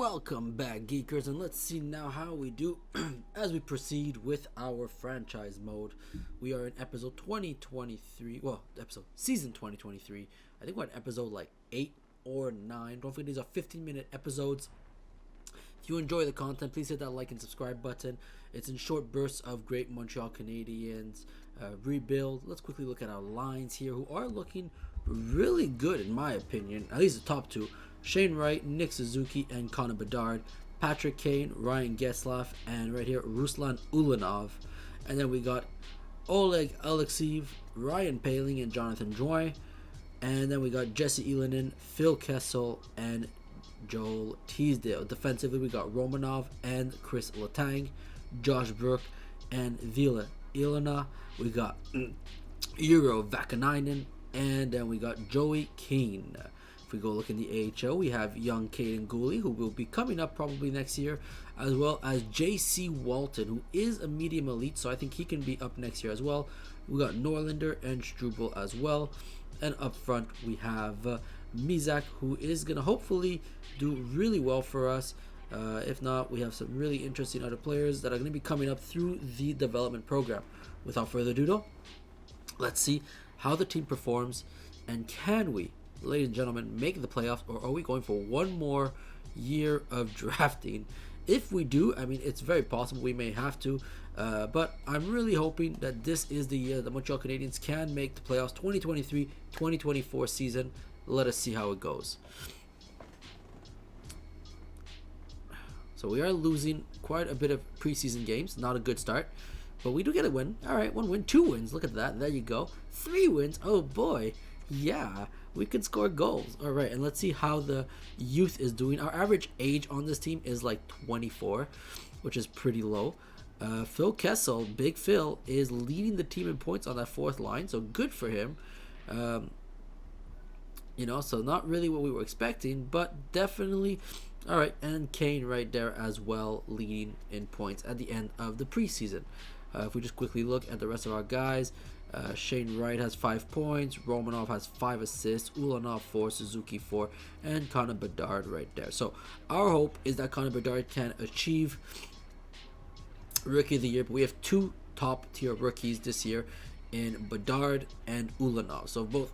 Welcome back, Geekers, and let's see now how we do as we proceed with our franchise mode. We are in episode 2023, season 2023. I think we're at episode like 8 or 9. Don't forget these are 15-minute episodes. If you enjoy the content, please hit that like and subscribe button. It's in short bursts of great Montreal Canadiens rebuild. Let's quickly look at our lines here, who are looking really good in my opinion, at least the top two. Shane Wright, Nick Suzuki, and Connor Bedard. Patrick Kane, Ryan Getzlaf, and right here, Ruslan Ulanov. And then we got Oleg Alexeyev, Ryan Poehling, and Jonathan Drouin. And then we got Jesse Ylönen, Phil Kessel, and Joel Teasdale. Defensively, we got Romanov and Chris Letang, Josh Burke, and Vila Ilona. We got Euro Vakanainen, and then we got Joey Keane. If we go look in the AHL, we have young Caden Gooley, who will be coming up probably next year, as well as J.C. Walton, who is a medium elite, so I think he can be up next year as well. We got Norlinder and Struble as well. And up front, we have Mizak, who is going to hopefully do really well for us. If not, we have some really interesting other players that are going to be coming up through the development program. Without further ado, though, let's see how the team performs, and can we, ladies and gentlemen, make the playoffs, or are we going for one more year of drafting? If we do, I mean, it's very possible we may have to, but I'm really hoping that this is the year the Montreal Canadiens can make the playoffs. 2023-2024 season. Let us see how it goes. So we are losing quite a bit of preseason games. Not a good start, but we do get a win. All right, 1 win, 2 wins. Look at that. There you go. 3 wins. Oh boy. Yeah, we can score goals. All right, and let's see how the youth is doing. Our average age on this team is like 24, which is pretty low. Phil Kessel, Big Phil, is leading the team in points on that fourth line, so good for him. So not really what we were expecting, but definitely. All right, and Kane right there as well, leading in points at the end of the preseason. If we just quickly look at the rest of our guys, Shane Wright has 5 points, Romanov has 5 assists, Ulanov 4, Suzuki 4, and Connor Bedard right there. So our hope is that Connor Bedard can achieve Rookie of the Year, but we have 2 top tier rookies this year in Bedard and Ulanov. So both,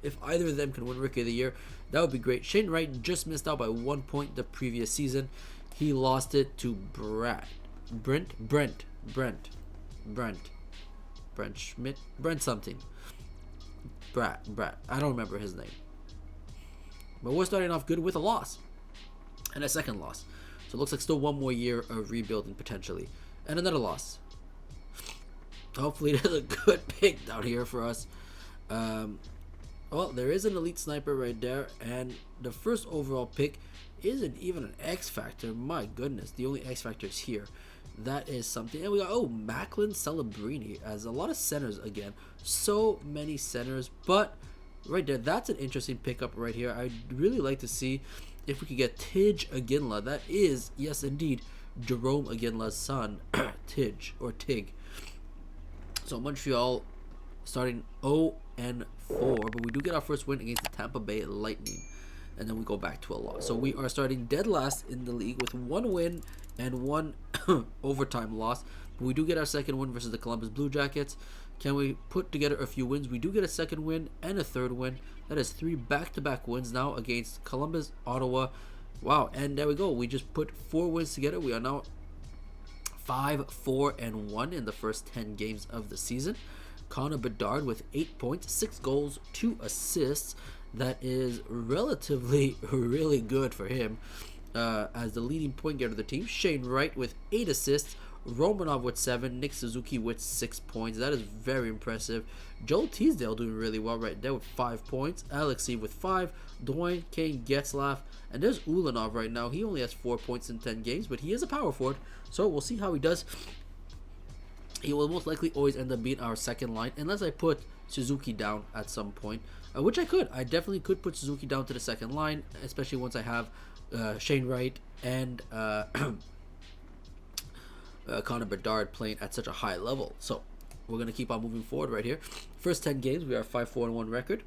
if either of them can win Rookie of the Year, that would be great. Shane Wright just missed out by 1 point the previous season. He lost it to Brent Schmidt, Brent something. Brat. I don't remember his name. But we're starting off good with a loss. And a second loss. So it looks like still 1 more year of rebuilding potentially. And another loss. Hopefully there's a good pick down here for us. Well, there is an elite sniper right there. And the first overall pick isn't even an X Factor. My goodness. The only X Factor is here. That is something. And we got, Macklin Celebrini as a lot of centers again. So many centers. But right there, that's an interesting pickup right here. I'd really like to see if we could get Tidge Aginla. That is, yes indeed, Jerome Aginla's son. Tig. So Montreal starting 0-4. But we do get our first win against the Tampa Bay Lightning. And then we go back to a loss. So we are starting dead last in the league with 1 win and 1 overtime loss. But we do get our second win versus the Columbus Blue Jackets. Can we put together a few wins? We do get a second win and a third win. That is 3 back-to-back wins now against Columbus, Ottawa. Wow, and there we go. We just put 4 wins together. We are now 5-4-1 in the first 10 games of the season. Connor Bedard with 8 points, 6 goals, 2 assists. That is relatively really good for him as the leading point getter of the team. Shane Wright with 8 assists, Romanov with 7, Nick Suzuki with 6 points. That is very impressive. Joel Teasdale doing really well right there with 5 points. Alexeyev with 5, Drouin, Kane, Getzlaf, and there's Ulanov right now. He only has 4 points in 10 games, but he is a power forward, so we'll see how he does. He will most likely always end up being our second line unless I put Suzuki down at some point, which I could. I definitely could put Suzuki down to the second line, especially once I have Shane Wright and Connor Bedard playing at such a high level. So we're going to keep on moving forward right here. First 10 games, we are 5-4-1 record.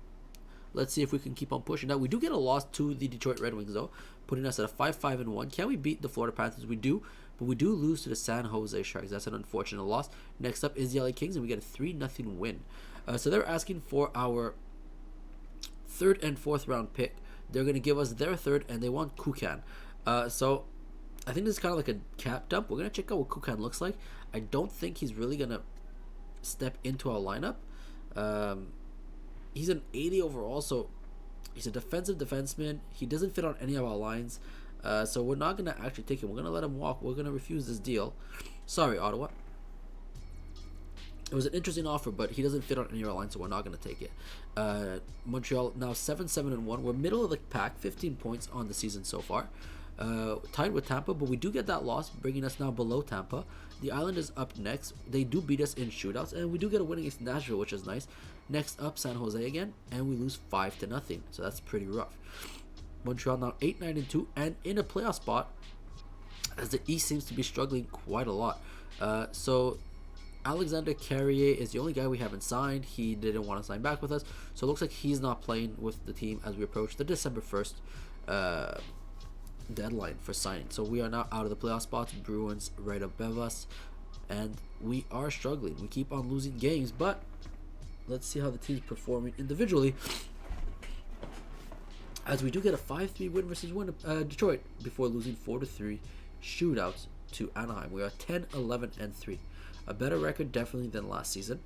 Let's see if we can keep on pushing. Now, we do get a loss to the Detroit Red Wings, though, putting us at a 5-5-1. Can we beat the Florida Panthers? We do, but we do lose to the San Jose Sharks. That's an unfortunate loss. Next up is the LA Kings, and we get a 3-0 win. So they're asking for our 3rd and 4th round pick. They're going to give us their 3rd, and they want Kukan. So I think this is kind of like a cap dump. We're going to check out what Kukan looks like. I don't think he's really going to step into our lineup. He's an 80 overall, so he's a defensive defenseman. He doesn't fit on any of our lines. So we're not going to actually take him. We're going to let him walk. We're going to refuse this deal. Sorry, Ottawa. It was an interesting offer, but he doesn't fit on any of our lines, so we're not going to take it. Montreal now 7-7-1. We're middle of the pack, 15 points on the season so far. Tied with Tampa, but we do get that loss, bringing us now below Tampa. The Islanders up next. They do beat us in shootouts, and we do get a win against Nashville, which is nice. Next up, San Jose again, and we lose 5-0. So that's pretty rough. Montreal now 8-9-2, and in a playoff spot, as the East seems to be struggling quite a lot. So Alexander Carrier is the only guy we haven't signed. He didn't want to sign back with us, so it looks like he's not playing with the team as we approach the December 1st deadline for signing. So we are now out of the playoff spots. Bruins right above us, and we are struggling. We keep on losing games, but let's see how the team's performing individually, as we do get a 5-3 win versus Detroit before losing 4-3 shootouts to Anaheim. We are 10-11-3, a better record definitely than last season.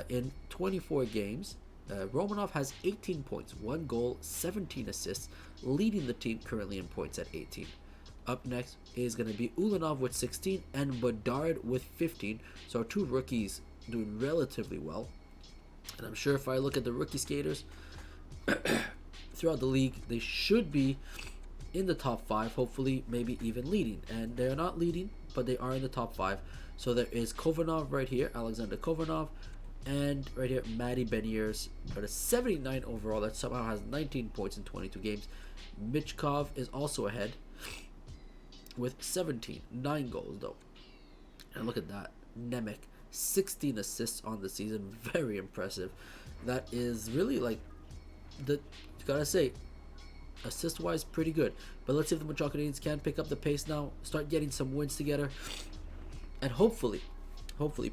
In 24 games, Romanov has 18 points, 1 goal, 17 assists, leading the team currently in points at 18. Up next is going to be Ulanov with 16 and Bedard with 15. So our 2 rookies doing relatively well. And I'm sure if I look at the rookie skaters throughout the league, they should be in the top 5, hopefully maybe even leading. And they're not leading, but they are in the top 5. So there is Kovanov right here, Alexander Kovanov, and right here, Matty Beniers, but a 79 overall that somehow has 19 points in 22 games. Michkov is also ahead with 17, 9 goals though. And look at that, Nemec, 16 assists on the season, very impressive. That is really like, gotta say, assist-wise, pretty good. But let's see if the Montreal Canadiens can pick up the pace now, start getting some wins together, and hopefully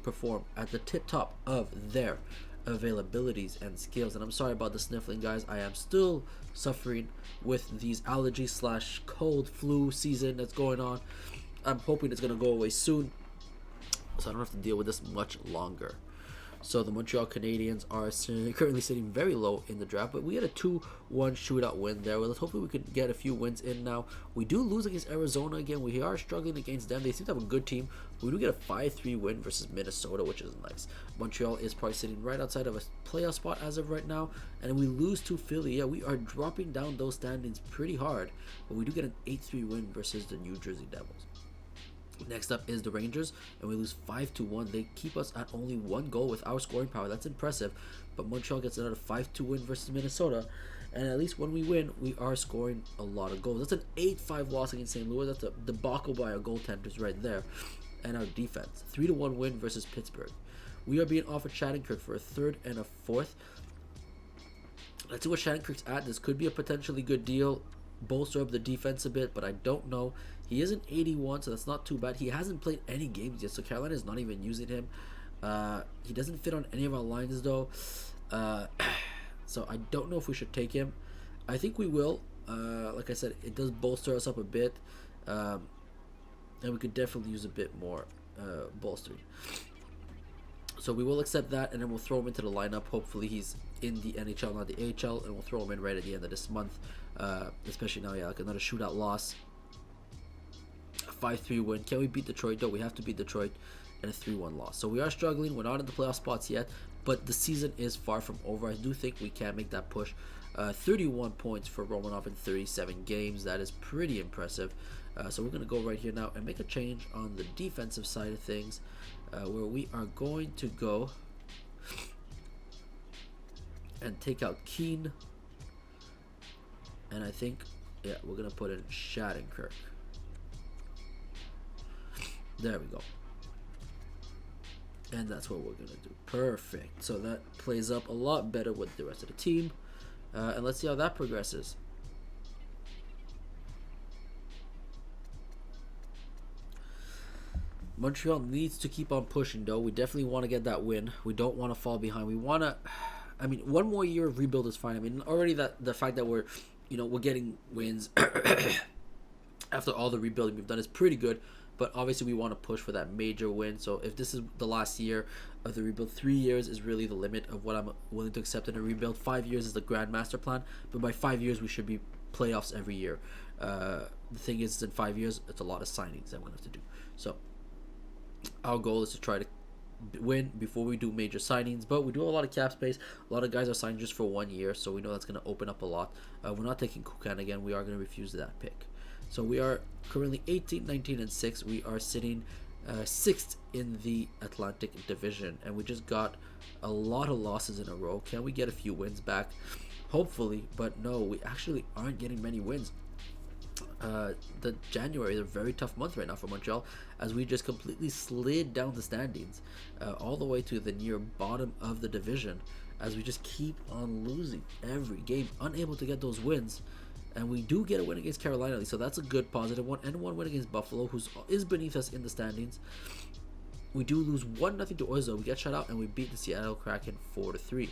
perform at the tip top of their availabilities and skills. And I'm sorry about the sniffling, guys. I am still suffering with these allergies / cold flu season that's going on. I'm hoping it's going to go away soon, so I don't have to deal with this much longer. So the Montreal Canadiens are currently sitting very low in the draft, but we had a 2-1 shootout win there. Well, hopefully we can get a few wins in now. We do lose against Arizona again. We are struggling against them. They seem to have a good team. We do get a 5-3 win versus Minnesota, which is nice. Montreal is probably sitting right outside of a playoff spot as of right now, and we lose to Philly. Yeah, we are dropping down those standings pretty hard, but we do get an 8-3 win versus the New Jersey Devils. Next up is the Rangers, and we lose 5-1. They keep us at only 1 goal with our scoring power. That's impressive. But Montreal gets another 5-2 win versus Minnesota, and at least when we win, we are scoring a lot of goals. That's an 8-5 loss against St. Louis. That's a debacle by our goaltenders right there. And our defense, 3-1 win versus Pittsburgh. We are being offered Shattenkirk for a 3rd and a 4th. Let's see what Shattenkirk's at. This could be a potentially good deal. Bolster up the defense a bit, but I don't know. He is an 81, so that's not too bad. He hasn't played any games yet, so Carolina is not even using him. He doesn't fit on any of our lines, though. So I don't know if we should take him. I think we will. Like I said, it does bolster us up a bit. And we could definitely use a bit more bolstering. So we will accept that, and then we'll throw him into the lineup. Hopefully he's in the NHL, not the AHL, and we'll throw him in right at the end of this month. Especially now, yeah, like another shootout loss. A 5-3 win. Can we beat Detroit? Though we have to beat Detroit, and a 3-1 loss. So we are struggling. We're not in the playoff spots yet, but the season is far from over. I do think we can make that push. 31 points for Romanov in 37 games. That is pretty impressive. So we're going to go right here now and make a change on the defensive side of things, where we are going to go and take out Keane. And I think, yeah, we're going to put in Shattenkirk. There we go. And that's what we're going to do. Perfect. So that plays up a lot better with the rest of the team. and let's see how that progresses. Montreal needs to keep on pushing, though. We definitely want to get that win. We don't want to fall behind. We want to, I mean, one more year of rebuild is fine. I mean, already that the fact that we're getting wins after all the rebuilding we've done is pretty good. But obviously, we want to push for that major win. So if this is the last year of the rebuild, 3 years is really the limit of what I'm willing to accept in a rebuild. 5 years is the grand master plan. But by 5 years, we should be playoffs every year. The thing is, in 5 years, it's a lot of signings that we're going to have to do. So our goal is to try to win before we do major signings, but we do have a lot of cap space. A lot of guys are signed just for 1 year, so we know that's going to open up a lot. We're not taking Kukan again. We are going to refuse that pick. So we are currently 18, 19, and 6. We are sitting 6th in the Atlantic Division, and we just got a lot of losses in a row. Can we get a few wins back? Hopefully, but no, we actually aren't getting many wins. The January is a very tough month right now for Montreal, as we just completely slid down the standings all the way to the near bottom of the division, as we just keep on losing every game, unable to get those wins. And we do get a win against Carolina, so that's a good positive one, and one win against Buffalo, who is beneath us in the standings. We do lose 1-0 to Oizo. We get shut out, and we beat the Seattle Kraken 4-3.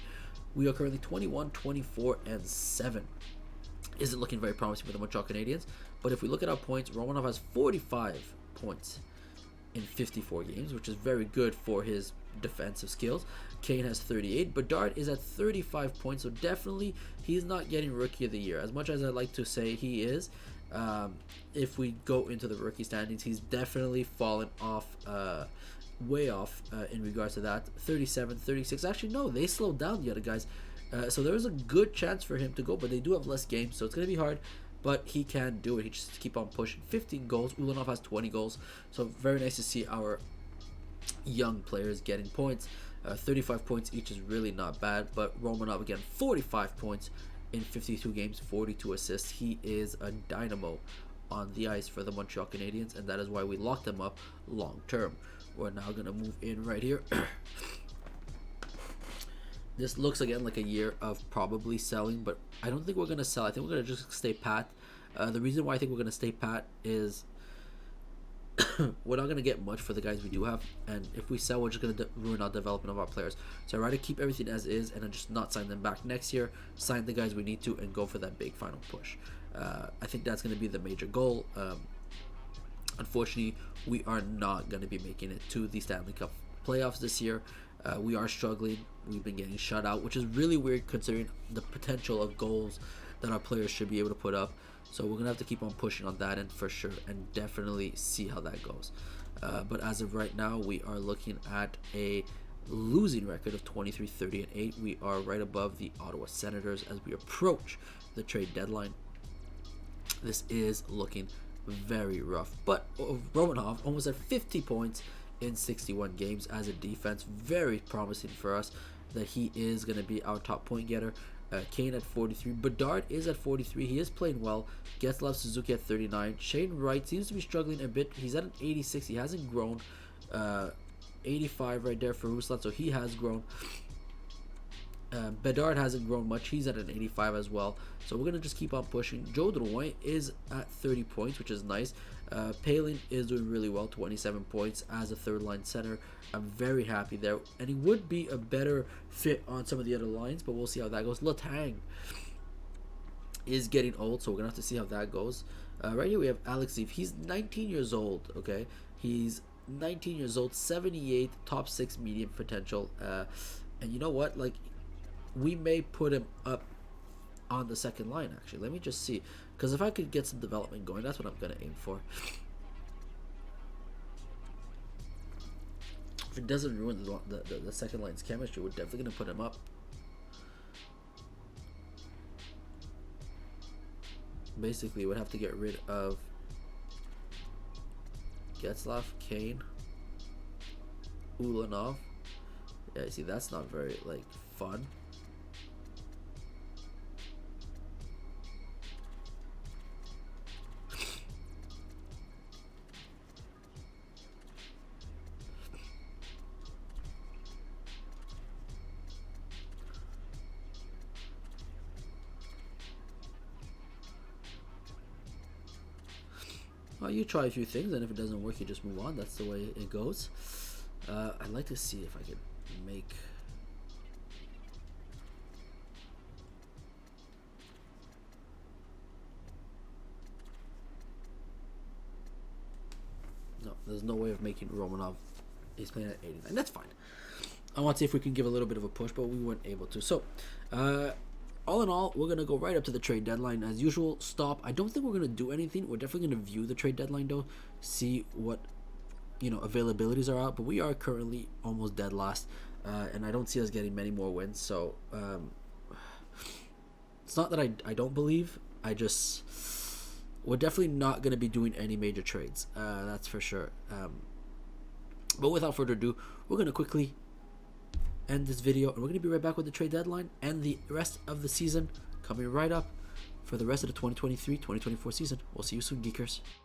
We are currently 21, 24, and 7. Isn't looking very promising for the Montreal Canadiens. But if we look at our points, Romanov has 45 points in 54 games, which is very good for his defensive skills. Kane has 38. Bedard is at 35 points, so definitely he's not getting Rookie of the Year. As much as I'd like to say he is, if we go into the rookie standings, he's definitely fallen off, way off in regards to that. 37, 36. Actually, no, they slowed down the other guys. So there is a good chance for him to go, but they do have less games, so it's going to be hard. But he can do it. He just keep on pushing. 15 goals. Ulanov has 20 goals. So very nice to see our young players getting points. 35 points each is really not bad. But Romanov, again, 45 points in 52 games, 42 assists. He is a dynamo on the ice for the Montreal Canadiens, and that is why we locked him up long term. We're now going to move in right here. This looks again like a year of probably selling, but I don't think we're going to sell. I think we're going to just stay pat. The reason why I think we're going to stay pat is we're not going to get much for the guys we do have, and if we sell, we're just going to ruin our development of our players. So I'd rather keep everything as is and then just not sign them back next year, sign the guys we need to, and go for that big final push. I think that's going to be the major goal. Unfortunately, we are not going to be making it to the Stanley Cup playoffs this year. We are struggling. We've been getting shut out, which is really weird considering the potential of goals that our players should be able to put up. So we're going to have to keep on pushing on that end for sure, and definitely see how that goes. But as of right now, we are looking at a losing record of 23, 30, and 8. We are right above the Ottawa Senators as we approach the trade deadline. This is looking very rough. But Romanov almost at 50 points in 61 games as a defense. Very promising for us that he is going to be our top point getter. Kane at 43. Bedard is at 43. He is playing well. Getzlav Suzuki at 39. Shane Wright seems to be struggling a bit. He's at an 86. He hasn't grown. 85 right there for Ruslan, so he has grown. Bedard hasn't grown much. He's at an 85 as well. So we're going to just keep on pushing. Joe Drouin is at 30 points, which is nice. Palin is doing really well, 27 points as a third-line center. I'm very happy there. And he would be a better fit on some of the other lines, but we'll see how that goes. Letang is getting old, so we're going to have to see how that goes. Right here we have Alex Eve. He's 19 years old, okay? He's 19 years old, 78, top 6 medium potential. And you know what? Like, we may put him up on the second line, actually. Let me just see. Because if I could get some development going, that's what I'm going to aim for. If it doesn't ruin the second line's chemistry, we're definitely going to put him up. Basically, we'd have to get rid of Getzlav, Kane, Ulanov. Yeah, see, that's not very, like, fun. Well, you try a few things, and if it doesn't work, you just move on. That's the way it goes. I'd like to see if I could make... No, there's no way of making Romanov. He's playing at 89. That's fine. I want to see if we can give a little bit of a push, but we weren't able to. So, all in all, we're going to go right up to the trade deadline. As usual, stop. I don't think we're going to do anything. We're definitely going to view the trade deadline, though. See what, availabilities are out. But we are currently almost dead last. And I don't see us getting many more wins. So, it's not that I don't believe. We're definitely not going to be doing any major trades. That's for sure. But without further ado, we're going to quickly end this video, and we're going to be right back with the trade deadline and the rest of the season coming right up for the rest of the 2023-2024 season. We'll see you soon, Geekers.